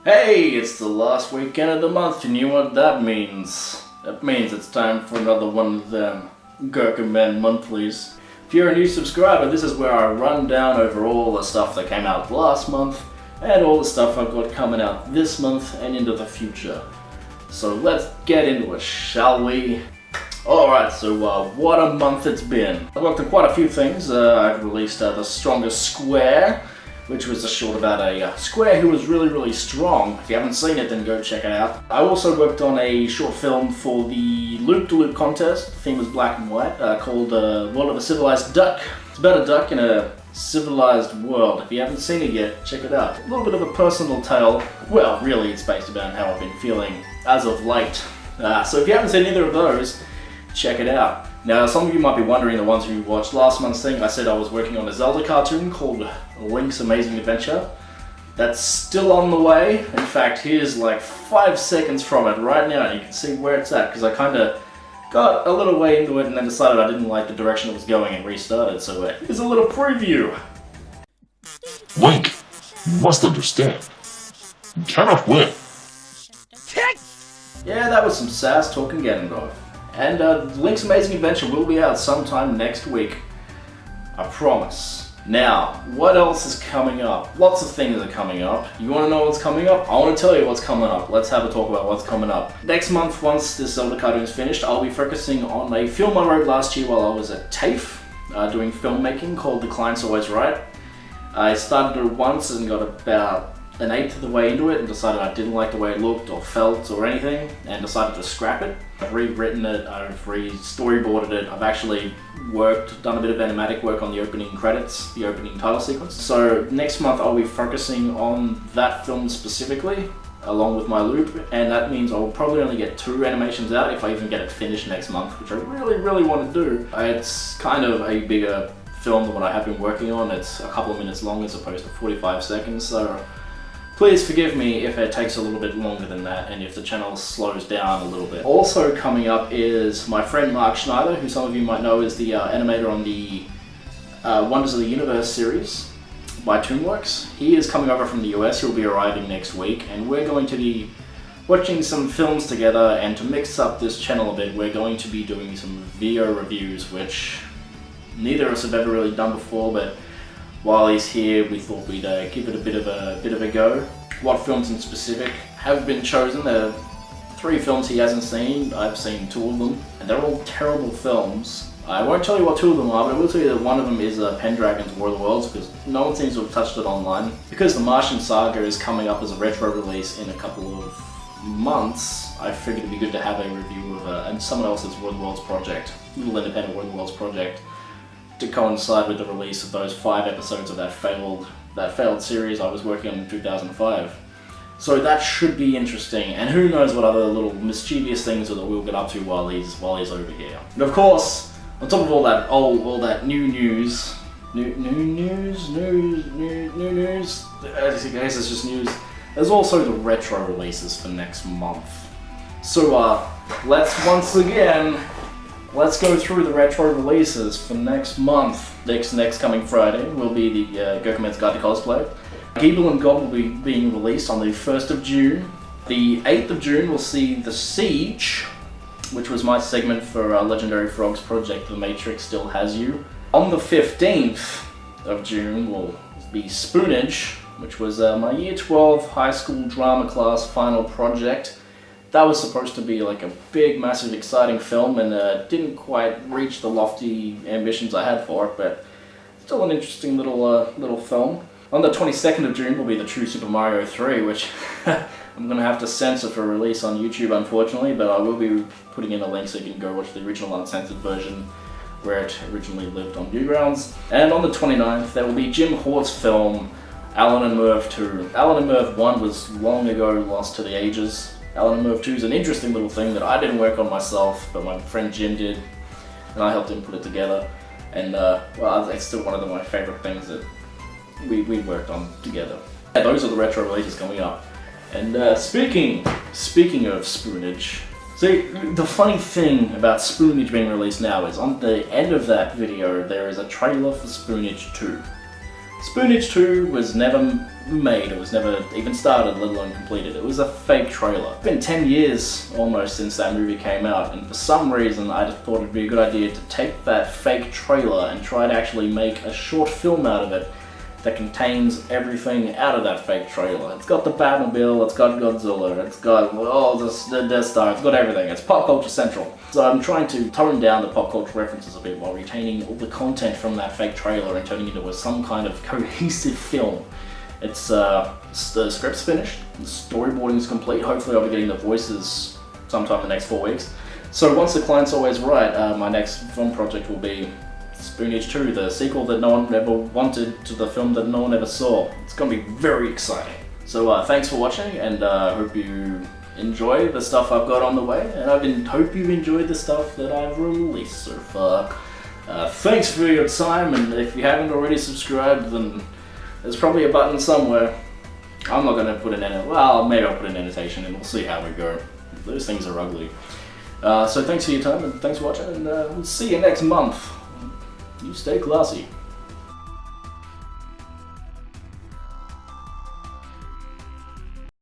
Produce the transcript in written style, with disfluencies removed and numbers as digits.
Hey, it's the last weekend of the month, and you know what that means? That means it's time for another one of them Gerkinman Monthlies. If you're a new subscriber, this is where I run down over all the stuff that came out last month, and all the stuff I've got coming out this month and into the future. So let's get into it, shall we? Alright, so what a month it's been. I've worked on quite a few things. I've released The Strongest Square, which was a short about a square who was really strong. If you haven't seen it, then go check it out. I also worked on a short film for the Loop-to-Loop contest. The theme was black and white, called World of a Civilized Duck. It's about a duck in a civilized world. If you haven't seen it yet, check it out. A little bit of a personal tale. Well, really, it's based about how I've been feeling as of late. So if you haven't seen either of those, check it out. Now, some of you might be wondering, the ones who watched last month's thing, I said I was working on a Zelda cartoon called Link's Amazing Adventure. That's still on the way. In fact, here's like 5 seconds from it right now, and you can see where it's at, because I kind of got a little way into it and then decided I didn't like the direction it was going and restarted, so here's a little preview. Link, you must understand. You cannot win. Yeah, that was some sass talking Ganondorf. And Link's Amazing Adventure will be out sometime next week. I promise. Now, what else is coming up? Lots of things are coming up. You want to know what's coming up? I want to tell you what's coming up. Let's have a talk about what's coming up. Next month, once this Zelda cartoon is finished, I'll be focusing on a film I wrote last year while I was at TAFE, doing filmmaking, called The Client's Always Right. I started it once and got about an eighth of the way into it and decided I didn't like the way it looked or felt or anything, and decided to scrap it. I've rewritten it, I've re-storyboarded it, I've actually done a bit of animatic work on the opening credits, the opening title sequence. So next month I'll be focusing on that film specifically, along with my loop, and that means I'll probably only get 2 animations out if I even get it finished next month, which I really want to do. It's kind of a bigger film than what I have been working on. It's a couple of minutes long as opposed to 45 seconds, so please forgive me if it takes a little bit longer than that and if the channel slows down a little bit. Also coming up is my friend Mark Schneider, who some of you might know is the animator on the Wonders of the Universe series by Toonworks. He is coming over from the US, he'll be arriving next week, and we're going to be watching some films together, and to mix up this channel a bit, we're going to be doing some video reviews, which neither of us have ever really done before, but while he's here, we thought we'd give it a bit of a go. What films in specific have been chosen? There are 3 films he hasn't seen. I've seen 2 of them, and they're all terrible films. I won't tell you what 2 of them are, but I will tell you that one of them is Pendragon's War of the Worlds, because no one seems to have touched it online. Because the Martian Saga is coming up as a retro release in a couple of months, I figured it'd be good to have a review of and someone else's War of the Worlds project, little independent War of the Worlds project, to coincide with the release of those 5 episodes of that failed series I was working on in 2005. So that should be interesting, and who knows what other little mischievous things that we'll get up to while he's over here. And of course, on top of all that new news, I guess it's just news, there's also the retro releases for next month. So let's go through the retro releases for next month. Next coming Friday will be the Gerkinman's Guide to Cosplay. Geeble and Gob will be being released on the 1st of June. The 8th of June will see The Siege, which was my segment for Legendary Frogs project The Matrix Still Has You. On the 15th of June will be Spoonage, which was my Year 12 high school drama class final project. That was supposed to be like a big, massive, exciting film, and didn't quite reach the lofty ambitions I had for it, but still an interesting little film. On the 22nd of June will be the True Super Mario 3, which I'm going to have to censor for release on YouTube, unfortunately, but I will be putting in a link so you can go watch the original uncensored version where it originally lived on Newgrounds. And on the 29th, there will be Jim Hort's film, Alan and Merv 2. Alan and Merv 1 was long ago lost to the ages. Alan and Merv 2 is an interesting little thing that I didn't work on myself, but my friend Jim did, and I helped him put it together. And well, it's still one of my favourite things that we worked on together. Yeah, those are the retro releases coming up. And speaking of Spoonage, see, the funny thing about Spoonage being released now is on the end of that video there is a trailer for Spoonage 2. Spoonage 2 was never made, it was never even started, let alone completed. It was a fake trailer. It's been 10 years almost since that movie came out, and for some reason I just thought it'd be a good idea to take that fake trailer and try to actually make a short film out of it that contains everything out of that fake trailer. It's got the Batmobile, it's got Godzilla, it's got the Death Star, it's got everything. It's pop culture central. So I'm trying to tone down the pop culture references a bit while retaining all the content from that fake trailer and turning it into some kind of cohesive film. It's the script's finished, the storyboarding is complete. Hopefully I'll be getting the voices sometime in the next 4 weeks. So once the client's always right, my next film project will be Spoon Age 2, the sequel that no one ever wanted to the film that no one ever saw. It's going to be very exciting. So thanks for watching, and I hope you enjoy the stuff I've got on the way, and I hope you've enjoyed the stuff that I've released so far. Thanks for your time, and if you haven't already subscribed, then there's probably a button somewhere. I'm not going to put maybe I'll put an annotation, and we'll see how we go. Those things are ugly. So thanks for your time, and thanks for watching, and we'll see you next month. You stay classy.